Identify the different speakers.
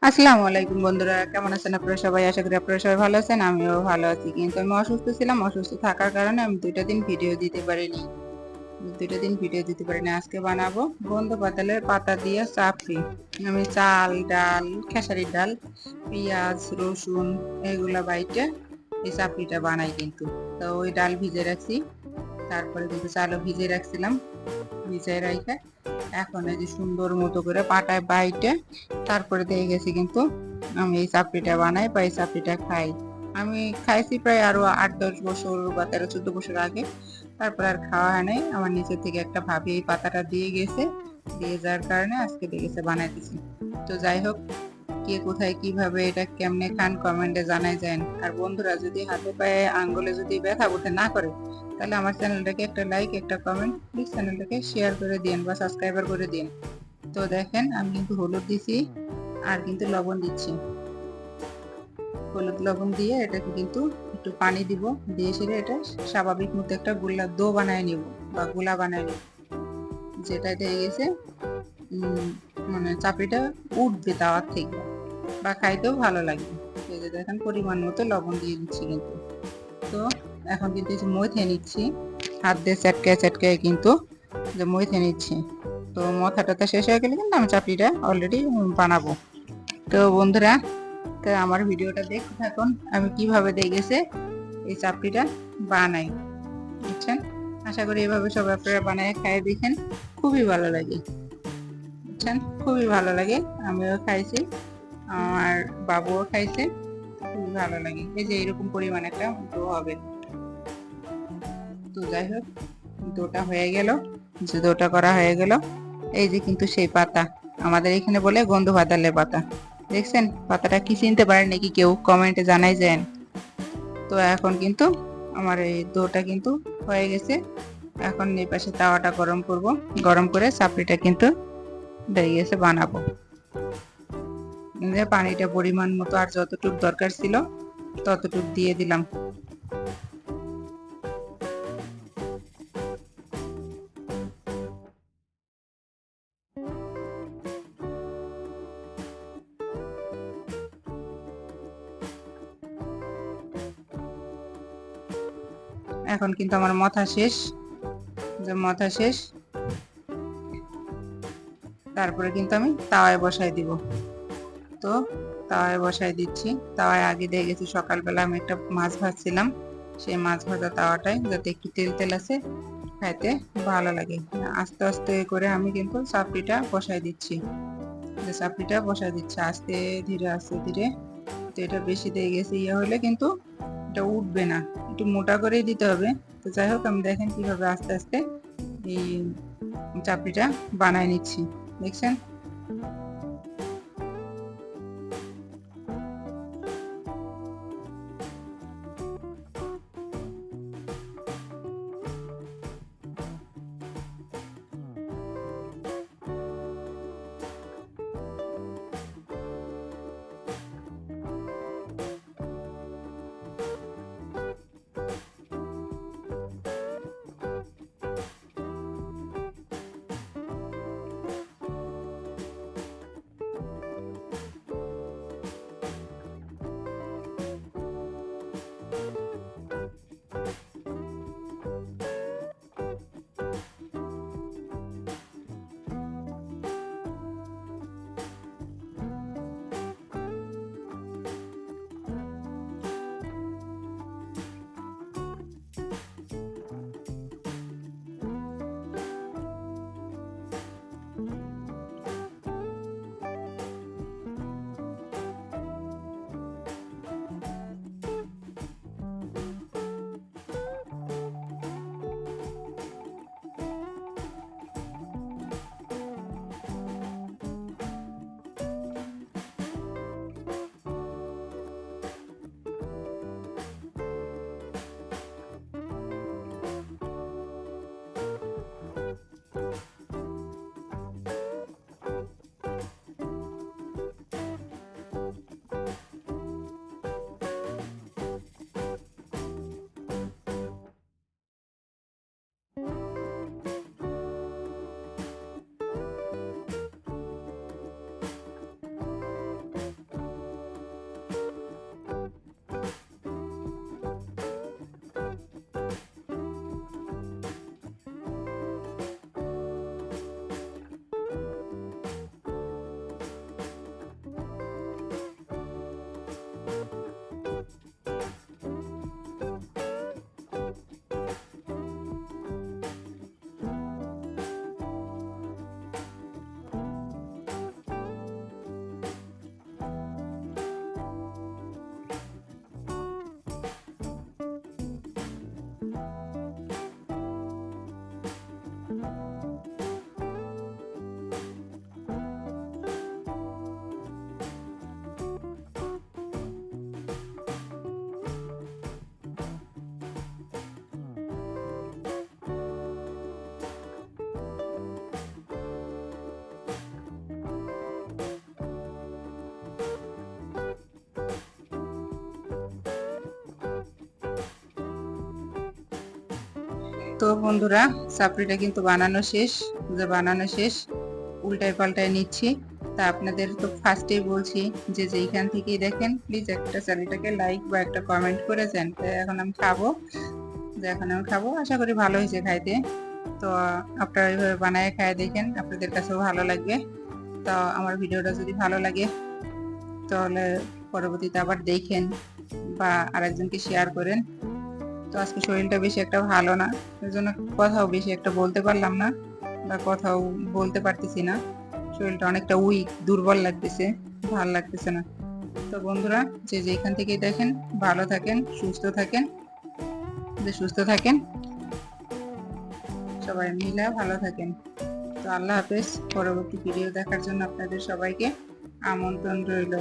Speaker 1: আসসালামু আলাইকুম বন্ধুরা, কেমন আছেন আপনারা সবাই? আশা করি আপনারা সবাই ভালো আছেন। আমিও ভালো আছি, কিন্তু আমি অসুস্থ ছিলাম। অসুস্থ থাকার কারণে আমি 2টা দিন ভিডিও দিতে পারিনি। 2টা দিন ভিডিও দিতে পারিনি। আজকে বানাবো বন্ধ পাতালের পাতা দিয়ে চাপড়ি। আমি চাল, ডাল, খেসারির ডাল, পেঁয়াজ, রসুন এগুলা বাইটে এই চাপড়িটা বানাই কিন্তু। তো ওই ডাল ভিজে রাখছি, তারপরে কিন্তু চালও ভিজে রাখছিলাম। ভিজাই রাখে এখন এই যে সুন্দর মতো করে পাটায় বাইটে তারপরে দিয়ে গেছি কিন্তু আমি এই চাপড়িটা বানাই বা এই চাপড়িটা খাই। আমি খাইছি প্রায় আরো 8-10 বছর বা 13-14 বছর আগে। তারপর আর খাওয়া হয় নাই। আমার নিচে থেকে একটা ভাবি এই পাতাটা দিয়ে গেছে, দিয়ে যাওয়ার কারণে আজকে দেখেছে বানাইতেছি। তো যাই হোক, কে কোথায় কিভাবে এটা কেমনে খান কমেন্টে জানাই যায়। আর বন্ধুরা, যদি হাতে পায়ে আঙ্গুলে যদি ব্যথা উঠে না করে, তাহলে আমার চ্যানেলটাকে একটা লাইক, একটা কমেন্ট, প্লিজ চ্যানেলটাকে শেয়ার করে দিন বা সাবস্ক্রাইবার করে দিন। তো দেখেন, আমি কিন্তু হলুদ দিছি আর কিন্তু লবণ দিচ্ছি। হলুদ লবণ দিয়ে এটাকে কিন্তু একটু পানি দিব, দিয়ে সেরে এটা স্বাভাবিক মতো একটা গোলা ডো বানায় নিব বা গোলা বানায় নিব, যেটা দিয়ে গেছে মানে চাপড়িটা উঠবে তাওয়ার থেকে বা খাইতেও ভালো লাগবে। এই যে দেখেন, পরিমাণ মতো লবণ দিয়ে দিচ্ছি কিন্তু। তো এখন কিন্তু এই যে মথে নিচ্ছি, হাত দিয়ে চটকায় চটকায় কিন্তু যে মথে নিচ্ছি। তো মথাটা শেষ হয়ে গেলে কিন্তু আমি চাপড়িটা অলরেডি বানাবো। তো বন্ধুরা, তো আমার ভিডিওটা দেখতে থাকুন আমি কিভাবে দেখেছে এই চাপড়িটা বানাই, বুঝছেন? আশা করি এভাবে সব আপনারা বানায় খাই দেখেন, খুবই ভালো লাগে, বুঝছেন? খুবই ভালো লাগে। আমিও খাইছি, আমার বাবুও খাইছে, খুবই ভালো লাগে। এই যে এরকম পরিমাণ একটা ডো হবে। তো যাই হোক, ডোটা হয়ে গেল। যে ডোটা করা হয়ে গেল, এই যে কিন্তু সেই পাতা, আমাদের এখানে বলে গন্ধ বাদালের পাতা। দেখছেন পাতাটা কি চিনতে পারেন নাকি কেউ? কমেন্টে জানাই যায়। তো এখন কিন্তু আমার এই ডোটা কিন্তু হয়ে গেছে। এখন এই পাশে তাওয়াটা গরম করব, গরম করে চাপড়িটা কিন্তু হয়ে গেছে বানাবো। পানিটা পরিমাণ মতো আর যতটুকু দরকার ছিল ততটুকু দিয়ে দিলাম। এখন কিন্তু আমার মাথা শেষ, যে মাথা শেষ, তারপরে কিন্তু আমি তাওয়ায় বসাই দিব। তো তাওয়ায় বসাই দিচ্ছি। তাওয়ায় আগে দিয়ে গেছি সকালবেলা আমি একটা মাছ ভাজছিলাম, সেই মাছ ভাজা তাওয়াটায় যাতে একটু তেল তেল আছে, খাইতে ভালো লাগে। আস্তে আস্তে করে আমি কিন্তু চাপড়িটা বসাই দিচ্ছি, যে চাপড়িটা বসাই দিচ্ছি আস্তে ধীরে আস্তে ধীরে। তো এটা বেশি দিয়ে গেছে, ইয়ে হলে কিন্তু এটা উঠবে না, একটু মোটা করেই দিতে হবে। তো যাই হোক, আমি দেখেন কিভাবে আস্তে আস্তে এই চাপড়িটা বানাই নিচ্ছি, দেখছেন? তো বন্ধুরা, চাপড়িটা কিন্তু বানানো শেষ, উল্টায় পাল্টায় নিচ্ছি। তা আপনাদের তো ফার্স্টেই বলছি যে যেইখান থেকেই দেখেন প্লিজ একটা চ্যানেলটাকে লাইক বা একটা কমেন্ট করে দেন। তো এখন আমি খাবো, আশা করি ভালো হয়েছে খাইতে। তো আপনারা এইভাবে বানায় খায় দেখেন, আপনাদের কাছেও ভালো লাগবে। তো আমার ভিডিওটা যদি ভালো লাগে তাহলে পরবর্তীতে আবার দেখেন বা আরেকজনকে শেয়ার করেন। তো আজকে শরীরটা বেশি একটা ভালো না, এই জন্য কথাও বেশি একটা বলতে পারলাম না বা কথাও বলতে পারতেছি না। শরীরটা অনেকটা উইক, দুর্বল লাগতেছে, ভালো লাগতেছে না। তো বন্ধুরা, যে যেখান থেকেই দেখেন ভালো থাকেন, সুস্থ থাকেন, সবাই মিলে ভালো থাকেন। তো আল্লাহ হাফেজ। পরবর্তী ভিডিও দেখার জন্য আপনাদের সবাইকে আমন্ত্রণ রইল।